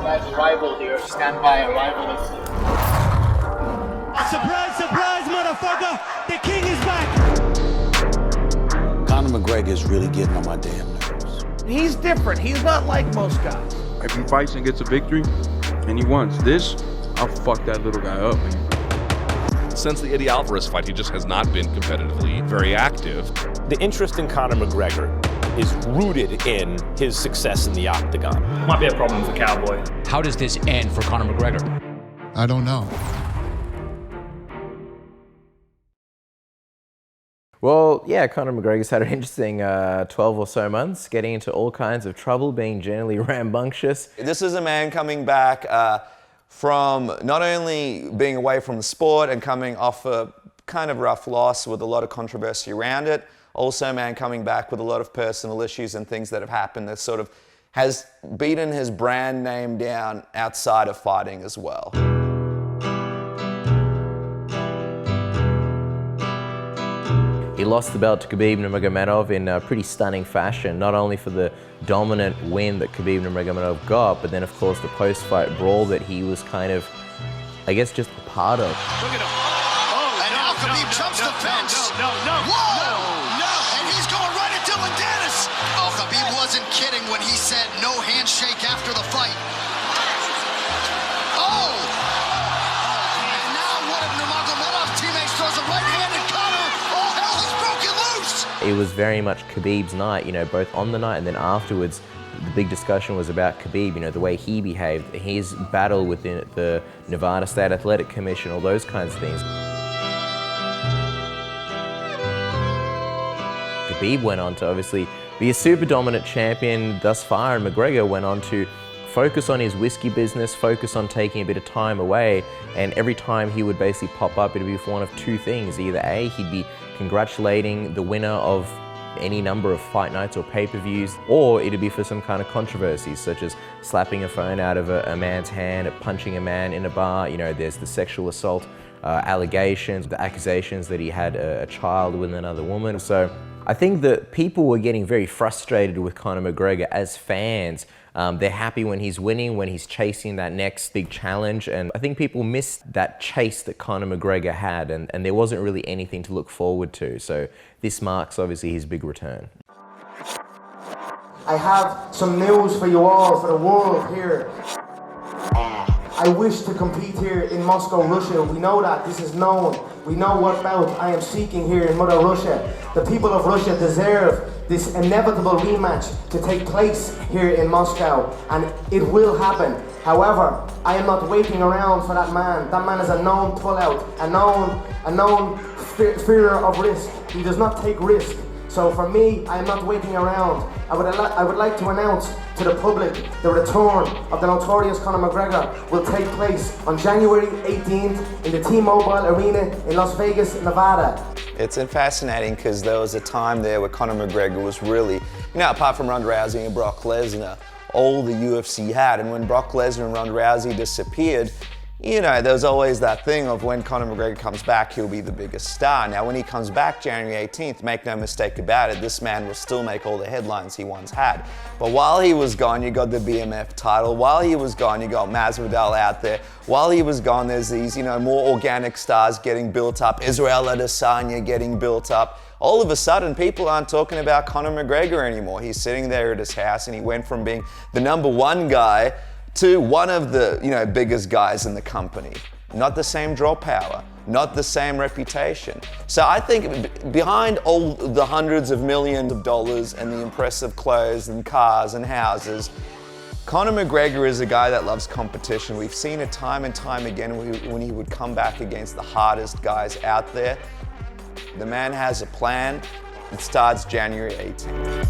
Guys, a rival here. Stand by, a rival. Surprise, surprise, motherfucker! The king is back! Conor McGregor is really getting on my damn nerves. He's different. He's not like most guys. If he fights and gets a victory, and he wants this, I'll fuck that little guy up, man. Since the Eddie Alvarez fight, he just has not been competitively very active. The interest in Conor McGregor is rooted in his success in the octagon. Might be a problem for Cowboy. How does this end for Conor McGregor? I don't know. Well, yeah, Conor McGregor's had an interesting 12 or so months, getting into all kinds of trouble, being generally rambunctious. This is a man coming back from not only being away from the sport and coming off a kind of rough loss with a lot of controversy around it, also a man coming back with a lot of personal issues and things that have happened that sort of has beaten his brand name down outside of fighting as well. He lost the belt to Khabib Nurmagomedov in a pretty stunning fashion, not only for the dominant win that Khabib Nurmagomedov got, but then of course the post-fight brawl that he was kind of, I guess, just a part of. Look at him. Oh, and now Khabib jumps the fence. No. And he's going right at Dylan Dennis. Oh, Khabib wasn't kidding when he said no handshake after the fight. Oh! And now one of Nurmagomedov's teammates throws a right hand at Conor. All hell is broken loose! It was very much Khabib's night, you know, both on the night and then afterwards. The big discussion was about Khabib, you know, the way he behaved, his battle within the Nevada State Athletic Commission, all those kinds of things. Khabib went on to obviously be a super dominant champion thus far, and McGregor went on to focus on his whiskey business, focus on taking a bit of time away, and every time he would basically pop up, it'd be for one of two things. Either A, he'd be congratulating the winner of any number of fight nights or pay-per-views, or it'd be for some kind of controversies, such as slapping a phone out of a man's hand, punching a man in a bar. You know, there's the sexual assault allegations, the accusations that he had a child with another woman. So I think that people were getting very frustrated with Conor McGregor as fans. They're happy when he's winning, when he's chasing that next big challenge, and I think people missed that chase that Conor McGregor had, and there wasn't really anything to look forward to. So this marks obviously his big return. I have some news for you all, for the world here. I wish to compete here in Moscow, Russia. We know that, this is known. We know what bout I am seeking here in Mother Russia. The people of Russia deserve this inevitable rematch to take place here in Moscow, and it will happen. However, I am not waiting around for that man. That man is a known pullout, a known fear of risk. He does not take risk. So for me, I am not waiting around. I would like to announce to the public the return of the Notorious Conor McGregor will take place on January 18th in the T-Mobile Arena in Las Vegas, Nevada. It's fascinating because there was a time there where Conor McGregor was really, you know, apart from Ronda Rousey and Brock Lesnar, all the UFC had. And when Brock Lesnar and Ronda Rousey disappeared, you know, there's always that thing of when Conor McGregor comes back, he'll be the biggest star. Now, when he comes back January 18th, make no mistake about it, this man will still make all the headlines he once had. But while he was gone, you got the BMF title. While he was gone, you got Masvidal out there. While he was gone, there's these, you know, more organic stars getting built up. Israel Adesanya getting built up. All of a sudden, people aren't talking about Conor McGregor anymore. He's sitting there at his house and he went from being the #1 guy to one of the, you know, biggest guys in the company. Not the same draw power, not the same reputation. So I think behind all the hundreds of millions of dollars and the impressive clothes and cars and houses, Conor McGregor is a guy that loves competition. We've seen it time and time again when he would come back against the hardest guys out there. The man has a plan. It starts January 18th.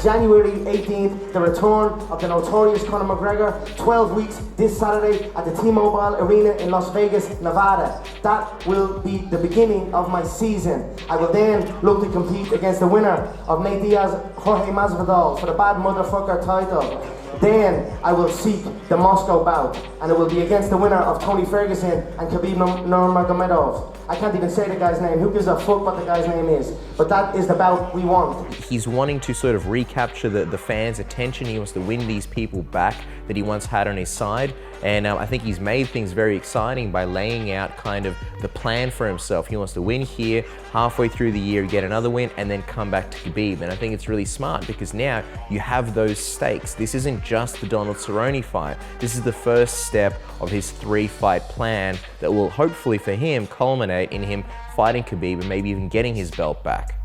January 18th, the return of the Notorious Conor McGregor, 12 weeks this Saturday at the T-Mobile Arena in Las Vegas, Nevada. That will be the beginning of my season. I will then look to compete against the winner of Nate Diaz, Jorge Masvidal for the bad motherfucker title. then I will seek the Moscow bout, and it will be against the winner of Tony Ferguson and Khabib Nurmagomedov. I can't even say the guy's name. Who gives a fuck what the guy's name is? But that is the bout we want. He's wanting to sort of recapture the fans' attention. He wants to win these people back that he once had on his side. And I think he's made things very exciting by laying out kind of the plan for himself. He wants to win here, halfway through the year, get another win, and then come back to Khabib. And I think it's really smart because now you have those stakes. This isn't just the Donald Cerrone fight. This is the first step of his 3-fight plan that will hopefully for him culminate in him fighting Khabib and maybe even getting his belt back.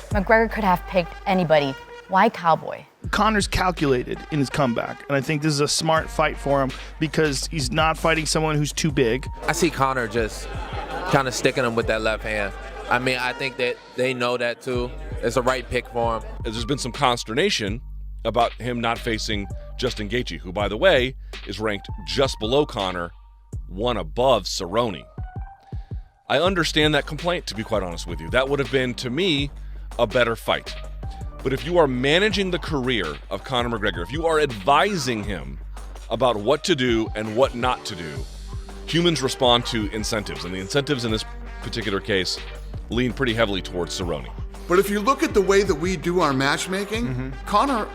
McGregor could have picked anybody. Why Cowboy? Conor's calculated in his comeback, and I think this is a smart fight for him because he's not fighting someone who's too big. I see Conor just kind of sticking him with that left hand. I mean, I think that they know that too. It's a right pick for him. There's been some consternation about him not facing Justin Gaethje, who, by the way, is ranked just below Conor, one above Cerrone. I understand that complaint, to be quite honest with you. That would have been, to me, a better fight. But if you are managing the career of Conor McGregor, if you are advising him about what to do and what not to do, humans respond to incentives. And the incentives in this particular case lean pretty heavily towards Cerrone. But if you look at the way that we do our matchmaking, Conor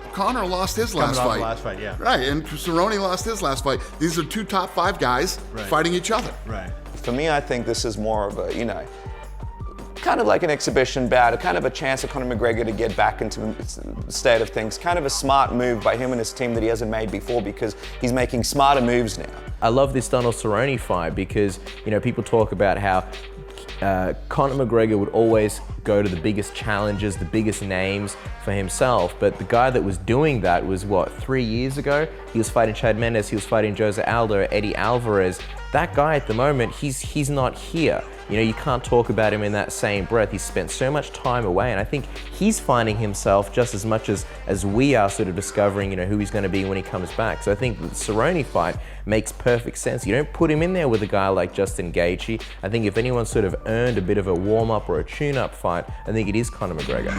lost his last fight. Last fight, yeah. Right, and Cerrone lost his last fight. These are 2 top 5 guys fighting each other. Right. For me, I think this is more of a, kind of like an exhibition bout, kind of a chance for Conor McGregor to get back into the state of things. Kind of a smart move by him and his team that he hasn't made before because he's making smarter moves now. I love this Donald Cerrone fight because, people talk about how Conor McGregor would always go to the biggest challenges, the biggest names for himself, but the guy that was doing that was, 3 years ago? He was fighting Chad Mendes, he was fighting Jose Aldo, Eddie Alvarez. That guy at the moment, he's not here. You can't talk about him in that same breath. He's spent so much time away, and I think he's finding himself just as much as we are sort of discovering, who he's going to be when he comes back. So I think the Cerrone fight makes perfect sense. You don't put him in there with a guy like Justin Gaethje. I think if anyone sort of earned a bit of a warm-up or a tune-up fight, I think it is Conor McGregor.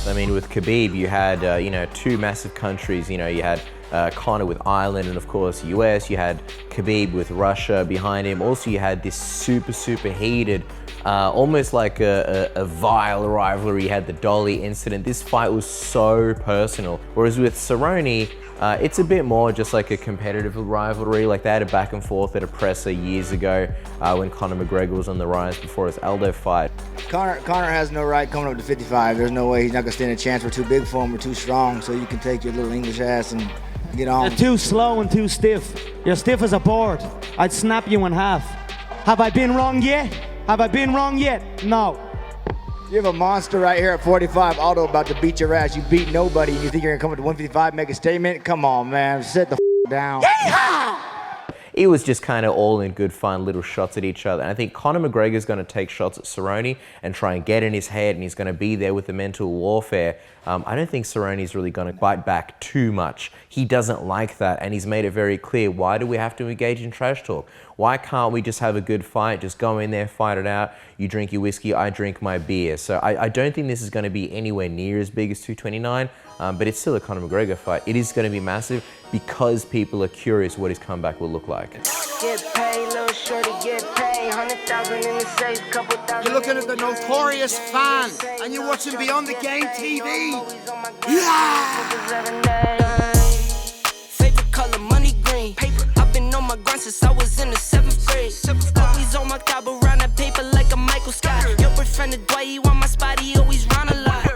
I mean, with Khabib, you had, 2 massive countries. You had Conor with Ireland and, of course, US. You had Khabib with Russia behind him. Also, you had this super heated, almost like a vile rivalry. You had the Dolly incident. This fight was so personal. Whereas with Cerrone, it's a bit more just like a competitive rivalry. Like they had a back and forth at a presser years ago when Conor McGregor was on the rise before his Aldo fight. Conor has no right coming up to 55. There's no way he's not gonna stand a chance. We're too big for him. We're too strong. So you can take your little English ass and get on. You're too slow and too stiff. You're stiff as a board. I'd snap you in half. Have I been wrong yet? Have I been wrong yet? No. You have a monster right here at 45, Aldo about to beat your ass. You beat nobody, and you think you're gonna come up to 155, make a statement? Come on, man, sit the down. Yeehaw! It was just kind of all in good fun, little shots at each other. And I think Conor McGregor is going to take shots at Cerrone and try and get in his head, and he's going to be there with the mental warfare. I don't think Cerrone is really going to fight back too much. He doesn't like that, and he's made it very clear. Why do we have to engage in trash talk? Why can't we just have a good fight, just go in there, fight it out? You drink your whiskey, I drink my beer. So I don't think this is going to be anywhere near as big as 229, but it's still a Conor McGregor fight. It is going to be massive because people are curious what his comeback will look like. Get paid, little shorty, get paid. 100,000 in the safe, couple thousand. You're looking at the Notorious fan, and you're watching Beyond the Game TV. Yeah! Favorite color, money green. Paper. I've been on my grind since I was in the 7th grade. Always on my job around that paper like a Michael Scott. Your boyfriend is Dwight, he want my spot, he always run a lot.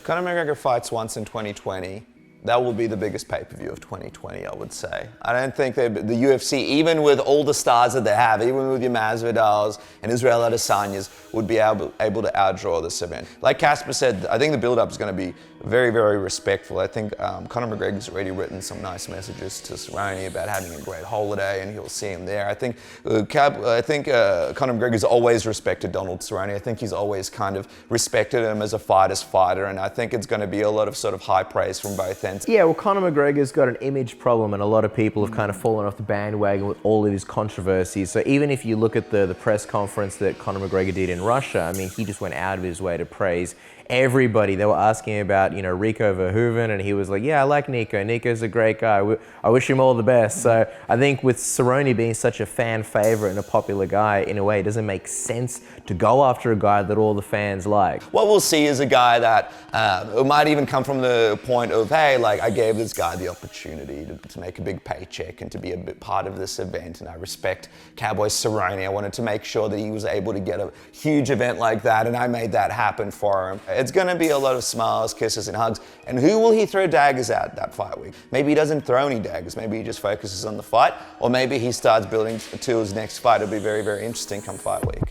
Conor McGregor fights once in 2020. That will be the biggest pay-per-view of 2020, I would say. I don't think the UFC, even with all the stars that they have, even with your Masvidals and Israel Adesanyas, would be able to outdraw this event. Like Casper said, I think the build-up is going to be very, very respectful. I think Conor McGregor's already written some nice messages to Cerrone about having a great holiday, and he'll see him there. I think Conor McGregor's always respected Donald Cerrone. I think he's always kind of respected him as a fighter's fighter, and I think it's going to be a lot of sort of high praise from both ends. Yeah, well, Conor McGregor's got an image problem, and a lot of people have kind of fallen off the bandwagon with all of his controversies. So even if you look at the press conference that Conor McGregor did in Russia, I mean, he just went out of his way to praise everybody. They were asking about, Rico Verhoeven, and he was like, yeah, I like Nico. Nico's a great guy. I wish him all the best. So I think with Cerrone being such a fan favorite and a popular guy, in a way, it doesn't make sense to go after a guy that all the fans like. What we'll see is a guy that it might even come from the point of, hey, like, I gave this guy the opportunity to make a big paycheck and to be a bit part of this event, and I respect Cowboy Cerrone. I wanted to make sure that he was able to get a huge event like that, and I made that happen for him. It's going to be a lot of smiles, kisses, and hugs. And who will he throw daggers at that fight week? Maybe he doesn't throw any daggers. Maybe he just focuses on the fight, or maybe he starts building to his next fight. It'll be very, very interesting come fight week.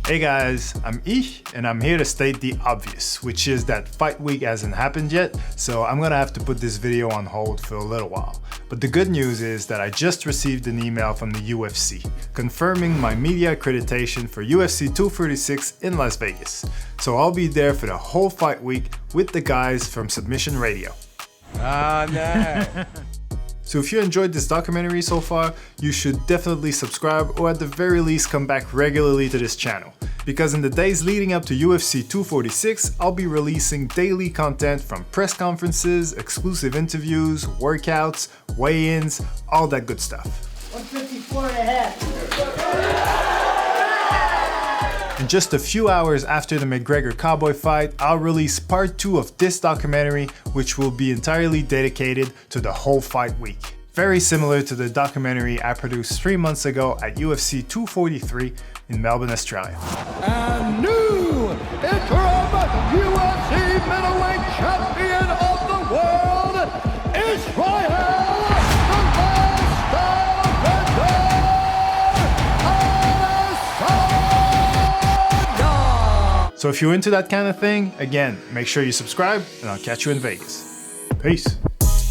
Hey guys, I'm Ich, and I'm here to state the obvious, which is that fight week hasn't happened yet, so I'm gonna have to put this video on hold for a little while. But the good news is that I just received an email from the UFC, confirming my media accreditation for UFC 236 in Las Vegas. So I'll be there for the whole fight week with the guys from Submission Radio. Ah, no. So if you enjoyed this documentary so far, you should definitely subscribe, or at the very least come back regularly to this channel. Because in the days leading up to UFC 246, I'll be releasing daily content from press conferences, exclusive interviews, workouts, weigh-ins, all that good stuff. 154.5. In just a few hours after the McGregor-Cowboy fight, I'll release part 2 of this documentary, which will be entirely dedicated to the whole fight week. Very similar to the documentary I produced 3 months ago at UFC 243 in Melbourne, Australia. And new interim UFC middleweight champion of the world, Israel So if you're into that kind of thing, again, make sure you subscribe, and I'll catch you in Vegas. Peace.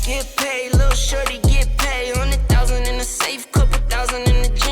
Get paid, little shorty, get paid. 100,000 in the safe, couple thousand in the gym.